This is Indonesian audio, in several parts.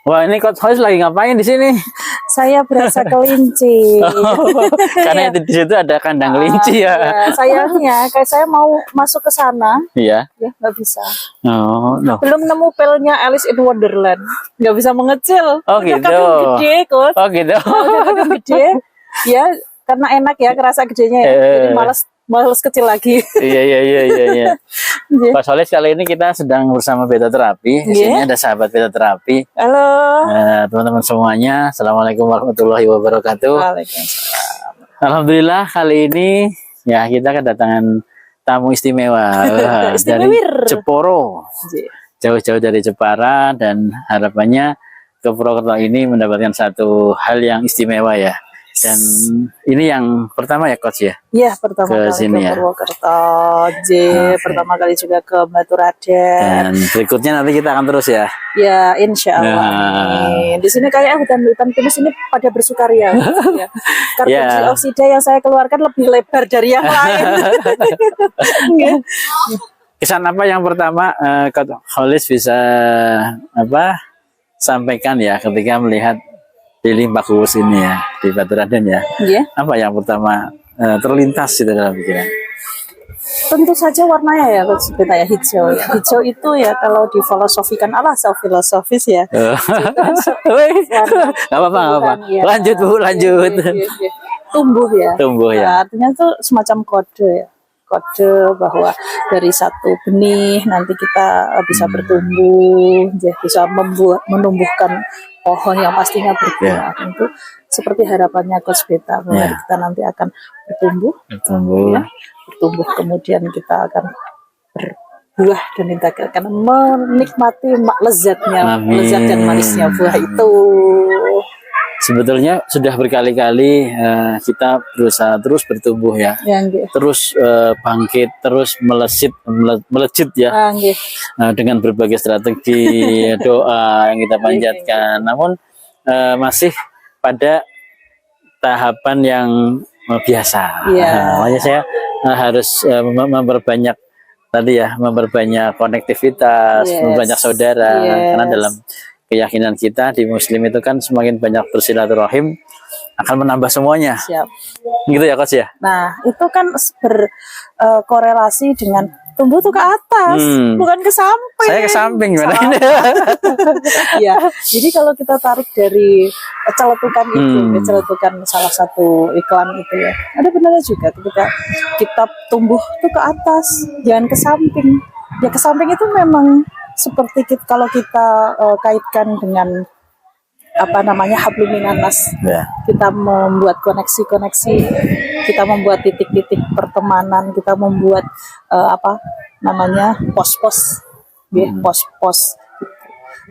Wah, ini Coach Holis lagi ngapain di sini? Saya berasa kelinci. Karena di situ ada kandang kelinci ya. Ya, sayangnya kayak saya mau masuk ke sana, Iya. ya nggak bisa. Oh, no. Belum nemu pelnya Alice in Wonderland, nggak bisa mengecil. Oh, Udah gitu. kadang gede, Coach. Oh gitu. Udah kadang gede, ya karena enak ya, kerasa gedenya ya. Jadi males kecil lagi. Iya. Pak Solis, kali ini kita sedang bersama beta terapi. Di sini ada sahabat beta terapi. Halo. Teman-teman semuanya, assalamualaikum warahmatullahi wabarakatuh. Waalaikumsalam. Alhamdulillah kali ini ya kita kedatangan tamu istimewa dari Jeporo. Jauh-jauh dari Jepara, dan harapannya ke Purwokerto ini mendapatkan satu hal yang istimewa ya. Dan ini yang pertama ya Coach ya? Iya, pertama ke kali sini ke Purwokerto, pertama kali juga ke Batu Raden. Dan berikutnya nanti kita akan terus ya? Ya, insya Allah. Di sini kayak hutan-hutan pinus ini pada bersukaria. Ya. Karbon dioksida yang saya keluarkan lebih lebar dari yang lain. Kesan apa yang pertama Coach Holis bisa sampaikan ya ketika melihat lili bagus ini ya di Batu Raden ya? Iya. Apa yang pertama terlintas itu dalam pikiran? Tentu saja warnanya ya, ya hijau. Ya. Hijau itu ya kalau difilosofikan filosofis ya. Gak apa-apa. Ya. Lanjut Bu, lanjut. Tumbuh ya. Tumbuh ya. Nah, artinya itu semacam kode ya. Kode bahwa dari satu benih nanti kita bisa bertumbuh, bisa menumbuhkan pohon yang pastinya berbuah. Tentu seperti harapannya Coach Beta bahwa kita nanti akan bertumbuh, ya, bertumbuh kemudian kita akan berbuah dan kita akan menikmati lezatnya, lezat dan manisnya buah itu. Sebetulnya sudah berkali-kali kita berusaha terus bertumbuh ya, terus bangkit, terus melejit ya, dengan berbagai strategi doa yang kita panjatkan. Namun masih pada tahapan yang biasa. Makanya saya harus memperbanyak tadi ya, memperbanyak konektivitas, memperbanyak saudara, karena dalam keyakinan kita di Muslim itu kan semakin banyak bersilaturahim akan menambah semuanya. Siap. Gitu ya Coach ya? Nah itu kan berkorelasi dengan tumbuh tuh ke atas, bukan ke samping. Saya ke samping gimana ini? Ya, jadi kalau kita tarik dari celetukan itu, celetukan salah satu iklan itu ya, ada benarnya juga ketika kita tumbuh tuh ke atas, jangan ke samping. Ya ke samping itu memang seperti kalau kita kaitkan dengan hablum minanas, kita membuat koneksi-koneksi, kita membuat titik-titik pertemanan, kita membuat pos-pos, pos-pos.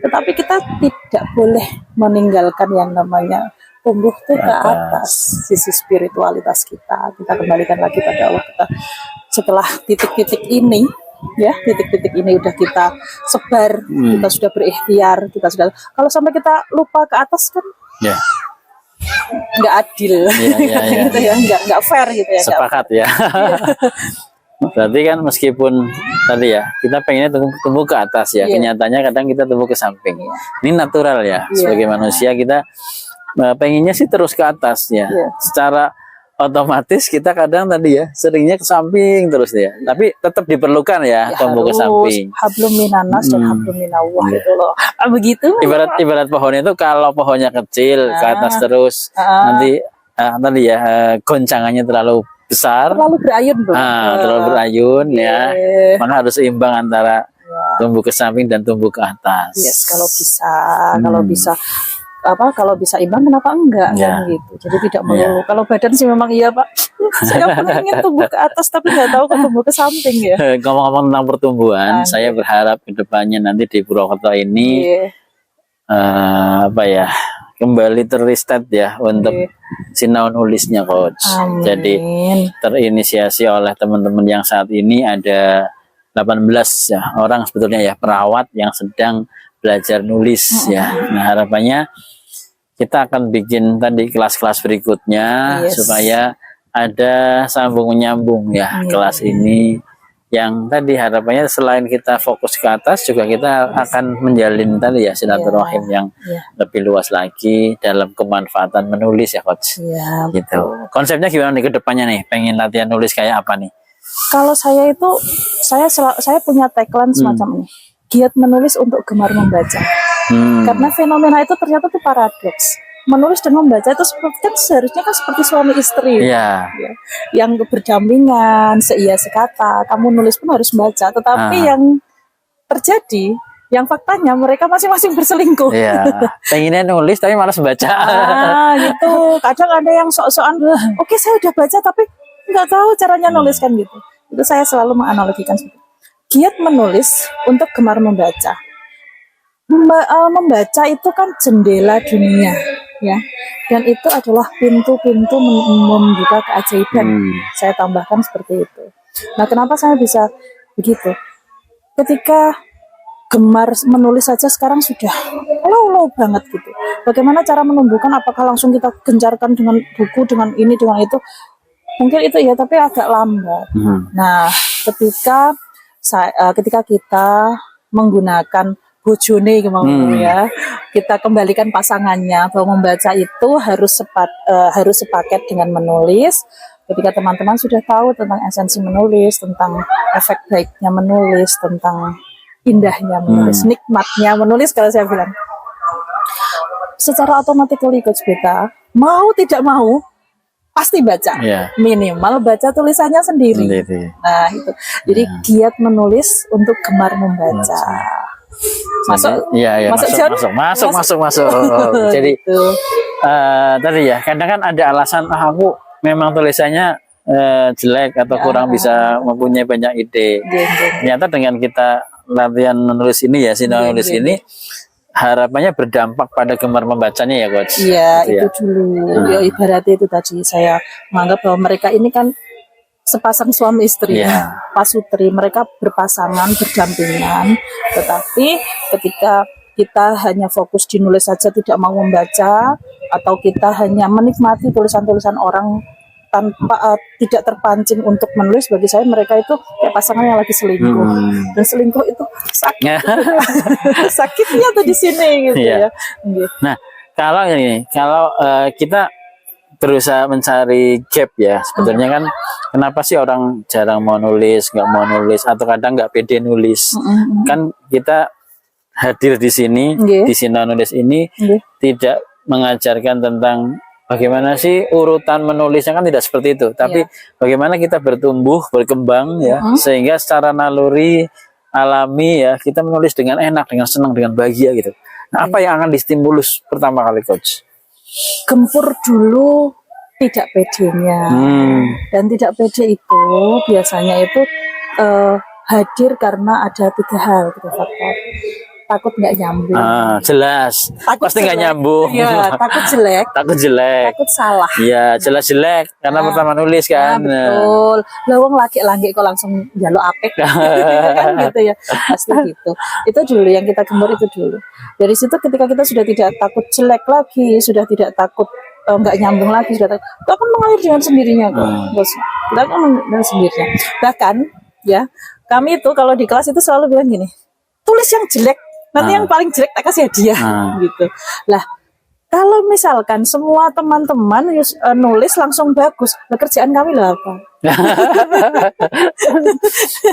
Tetapi kita tidak boleh meninggalkan yang namanya tumbuh itu ke atas, sisi spiritualitas kita. Kita kembalikan lagi pada Allah kita setelah titik-titik ini. Ya, titik-titik ini udah kita sebar, kita sudah berikhtiar, kita sudah. Kalau sampai kita lupa ke atas kan, nggak adil, gitu ya, nggak fair gitu ya. Sepakat ya. Berarti kan meskipun tadi ya kita pengennya tumbuh ke atas ya, kenyataannya kadang kita tumbuh ke samping. Ini natural ya, sebagai manusia kita pengennya sih terus ke atas ya. Secara otomatis kita kadang tadi ya seringnya ke samping terus ya, tapi tetap diperlukan ya tumbuh ke samping. Hablum minanas dan hablum minallah itu loh. Begitu. Ibarat pohon itu kalau pohonnya kecil ke atas terus nanti tadi ya goncangannya terlalu besar, terlalu berayun ya. Maka harus seimbang antara tumbuh ke samping dan tumbuh ke atas. Kalau bisa kalau bisa imbang kenapa enggak kan gitu. Jadi tidak melulu. Kalau badan sih memang iya Pak. Saya pernah ingin tumbuh ke atas tapi nggak tahu kok tumbuh ke samping ya. Ngomong-ngomong tentang pertumbuhan, saya berharap kedepannya nanti di Purwokerto ini kembali terreset ya untuk Sinaun Ulisnya Coach. Amin. Jadi terinisiasi oleh teman-teman yang saat ini ada 18 ya orang sebetulnya ya perawat yang sedang belajar nulis ya. Nah harapannya kita akan bikin tadi kelas-kelas berikutnya supaya ada sambung menyambung ya kelas ini yang tadi harapannya selain kita fokus ke atas juga kita akan menjalin tadi ya silaturahim yang lebih luas lagi dalam kemanfaatan menulis ya coach. Iya, Gitu. Konsepnya gimana nih ke depannya nih? Pengen latihan nulis kayak apa nih? Kalau saya itu saya punya tagline semacam ini. Giat menulis untuk gemar membaca. Karena fenomena itu ternyata tuh paradoks. Menulis dan membaca itu kan seharusnya kan seperti suami istri. Iya. Ya. Yang berdampingan, seia sekata. Kamu nulis pun harus membaca. Tetapi yang terjadi, yang faktanya mereka masing-masing berselingkuh. Iya. Pengennya nulis tapi malas baca. Gitu. Kadang ada yang sok-sokan, oke saya udah baca tapi nggak tahu caranya nulis kan gitu. Itu saya selalu menganalogikan seperti itu. Giat menulis untuk gemar membaca. Membaca itu kan jendela dunia, ya, dan itu adalah pintu-pintu membuka keajaiban. Saya tambahkan seperti itu. Nah, kenapa saya bisa begitu? Ketika gemar menulis saja sekarang sudah low banget gitu. Bagaimana cara menumbuhkan? Apakah langsung kita gencarkan dengan buku, dengan ini, dengan itu? Mungkin itu ya, tapi agak lambat. Nah, ketika kita menggunakan bojone ya, kita kembalikan pasangannya bahwa membaca itu harus sepaket dengan menulis. Ketika teman-teman sudah tahu tentang esensi menulis, tentang efek baiknya menulis, tentang indahnya menulis, nikmatnya menulis, kalau saya bilang secara otomatis Coach Beta mau tidak mau pasti baca, minimal baca tulisannya sendiri. Nah itu, jadi giat menulis untuk gemar membaca. Masuk. Jadi tadi ya, kadang kan ada alasan aku memang tulisannya jelek atau kurang bisa mempunyai banyak ide. Ternyata dengan kita latihan menulis ini ya, nulis ini harapannya berdampak pada gemar membacanya ya coach. Iya, gitu itu dulu. Ya ibaratnya itu tadi saya menganggap bahwa mereka ini kan sepasang suami istri, pasutri, mereka berpasangan, berdampingan. Tetapi ketika kita hanya fokus di nulis saja, tidak mau membaca, atau kita hanya menikmati tulisan-tulisan orang tanpa tidak terpancing untuk menulis, bagi saya mereka itu kayak pasangan yang lagi selingkuh. Dan selingkuh itu sakit. Sakitnya tuh di sini gitu ya. Nah, kalau kita berusaha mencari gap ya, sebetulnya kan kenapa sih orang jarang mau nulis, nggak mau nulis, atau kadang nggak pede nulis. Kan kita hadir di sini, di sini nulis ini tidak mengajarkan tentang bagaimana sih urutan menulisnya, kan tidak seperti itu, tapi bagaimana kita bertumbuh, berkembang ya, sehingga secara naluri alami ya kita menulis dengan enak, dengan senang, dengan bahagia gitu. Nah, apa yang akan distimulus pertama kali coach? Gempur dulu tidak pedenya, dan tidak pede itu biasanya itu hadir karena ada 3 hal, 3 faktor. Takut nggak nyambung. Jelas. Takut pasti nggak nyambung. Ya, takut jelek. Takut salah. Iya, jelas jelek karena pertama nulis kan. Betul. Lawang laki-laki kok langsung jaluk apek kan gitu ya. Pasti gitu. Itu dulu yang kita gembur, itu dulu. Dari situ ketika kita sudah tidak takut jelek lagi, sudah tidak takut nggak nyambung lagi, sudah itu akan mengalir dengan sendirinya kok. Kita akan dengan sendirinya. Bahkan ya, kami itu kalau di kelas itu selalu bilang gini, tulis yang jelek, nanti yang paling jelek tak kasih hadiah gitu. Lah, kalau misalkan semua teman-teman nulis langsung bagus, pekerjaan kami lah apa?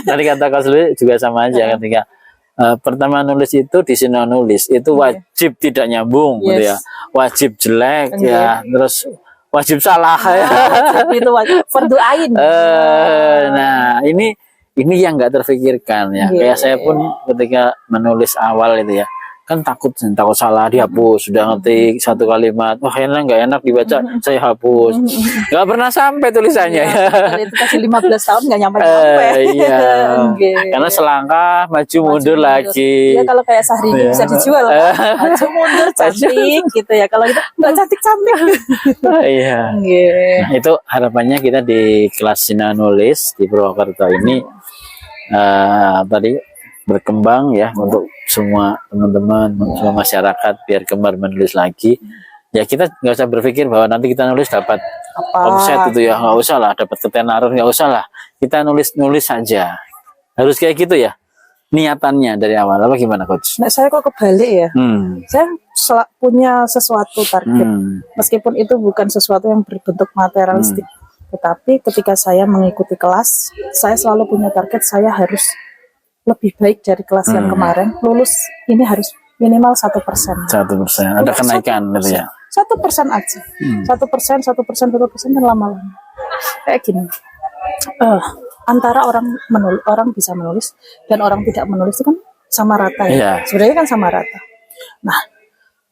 Tadi kata Kak Suli juga sama aja, ketika pertama nulis itu di sini nulis itu wajib tidak nyambung gitu ya, wajib jelek ya, terus wajib salah ya. Itu wajib fardu ain. Nah, ini yang nggak terfikirkan ya. Kayak saya pun ketika menulis awal itu ya, kan takut salah, dihapus, sudah ngetik 1 kalimat, wah nggak enak dibaca, saya hapus, nggak pernah sampai tulisannya. Itu kasih 15 tahun nggak nyampe. Iya. Karena selangkah maju mundur lagi. Ya kalau kayak Syahrini bisa dijual, maju mundur cantik gitu ya. Kalau itu nggak cantik. Iya. Nah, itu harapannya kita di kelas Sina Nulis di Purwokerto ini tadi berkembang ya, untuk semua teman-teman, semua masyarakat biar gemar menulis lagi. Ya kita nggak usah berpikir bahwa nanti kita nulis dapat omset itu ya, nggak usah lah, dapat ketenaran nggak usah lah. Kita nulis saja. Harus kayak gitu ya niatannya dari awal, apa gimana coach? Nah, saya kok kebalik ya. Saya punya sesuatu target, meskipun itu bukan sesuatu yang berbentuk materialistik. Tetapi ketika saya mengikuti kelas, saya selalu punya target, saya harus lebih baik dari kelas yang kemarin. Lulus ini harus minimal 1%. 1%. Ada kenaikan gitu ya. 1% aja. 1%, 1% dan lama-lama. Kayak gini. Antara orang bisa menulis dan orang tidak menulis itu kan sama rata ya. Sebenarnya kan sama rata. Nah,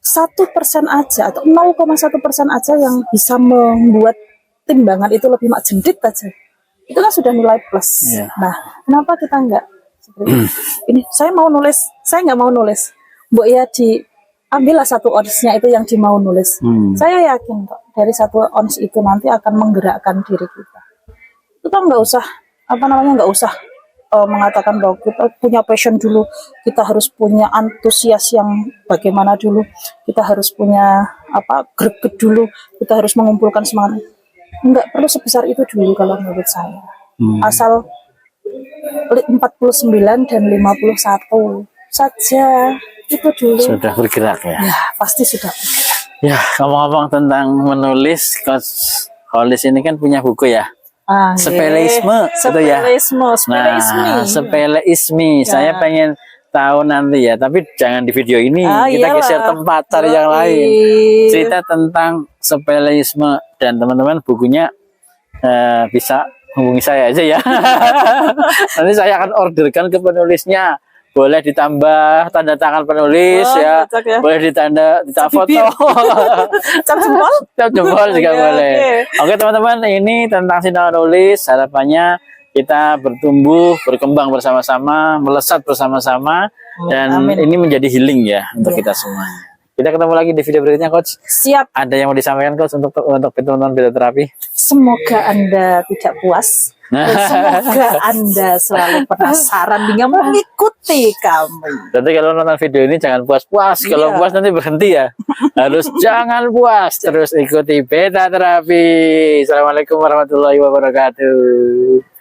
1% aja atau 0,1% aja yang bisa membuat timbangan itu lebih jendit aja. Itu kan sudah nilai plus. Nah, kenapa kita enggak seperti ini? Saya mau nulis, saya nggak mau nulis. Mbok ya diambillah 1 ons-nya itu yang mau nulis. Saya yakin kok dari 1 ons itu nanti akan menggerakkan diri kita. Kita nggak usah nggak usah mengatakan bahwa kita punya passion dulu, kita harus punya antusias yang bagaimana dulu, kita harus punya greget dulu, kita harus mengumpulkan semangat. Nggak perlu sebesar itu dulu kalau menurut saya. Asal 49 dan 51 saja itu dulu. Sudah bergerak ya? Ya, pasti sudah bergerak. Ya, ngomong-ngomong tentang menulis, Coach Holis ini kan punya buku ya? Sepeleisme, itu ya. Nah, sepeleisme. Saya pengen tahu nanti ya, tapi jangan di video ini. Kita geser tempat cari yang lain. Cerita tentang sepeleisme dan teman-teman bukunya bisa hubungi saya aja ya. Nanti saya akan orderkan ke penulisnya. Boleh ditambah tanda tangan penulis ya. Boleh ditanda foto. Cap jempol juga boleh. Oke teman-teman, ini tentang Sinau Nulis. Harapannya kita bertumbuh, berkembang bersama-sama, melesat bersama-sama, dan ini menjadi healing ya untuk kita semua. Kita ketemu lagi di video berikutnya, Coach. Siap. Ada yang mau disampaikan, Coach, untuk teman-teman Bioterapi? Semoga Anda tidak puas. Semoga Anda selalu penasaran dengan mengikuti kami. Nanti kalau nonton video ini jangan puas-puas. Kalau puas nanti berhenti ya. Harus jangan puas. Terus ikuti Beta Terapi. Assalamualaikum warahmatullahi wabarakatuh.